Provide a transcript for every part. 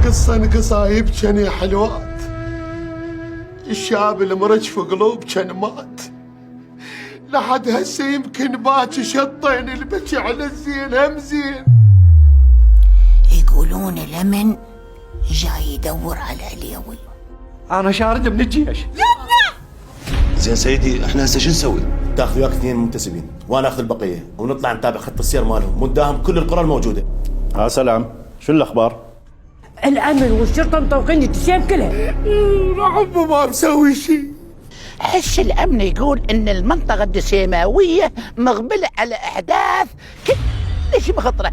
قصة قصايب كان حلوات، الشاب المرج في قلوب كان مات، لحد هسه يمكن باكي شطين البكي على الزين هم زين. يقولون الأمن جاي يدور على عليوي. انا شارد من الجيش. زين سيدي، احنا هسه شو نسوي؟ تاخذ وياك اثنين منتسبين وانا اخذ البقيه ونطلع نتابع خط السير مالهم ونداهم كل القرى الموجوده. سلام، شو الاخبار؟ الامن والشرطه مطوقين التسيم كلها. رعب ما مسوي شيء. حس الأمن يقول إن المنطقة الدسيماوية مقبلة على أحداث كلش مخطرة.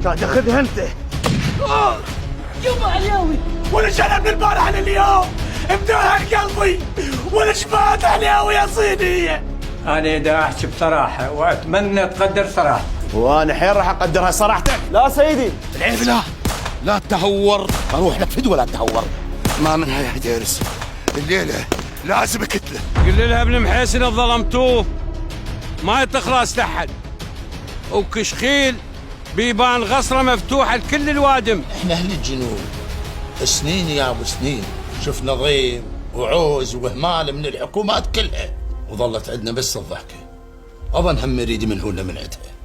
تاخذها انت. يوم عليوي ولا جانا من البارح لليوم مدوها قلبي ولا شفات عليوي يا صينيه. انا دا احكي بصراحه واتمنى تقدر صراحتي. وانا حين راح اقدرها صراحتك. لا سيدي، العيب لا تهور، اروح لك فدوه لا تهور. ما منها يا حديرس، الليله لازم كتله. قل لها ابن محيسن ظلمتوه ما يتخلص لحد، وكشخيل بيبان غصره مفتوحه لكل الوادم. احنا اهل الجنوب سنين يا ابو سنين شفنا ضيم وعوز واهمال من الحكومات كلها، وظلت عندنا بس الضحكه. اظن هم نريد من هنا من عندها.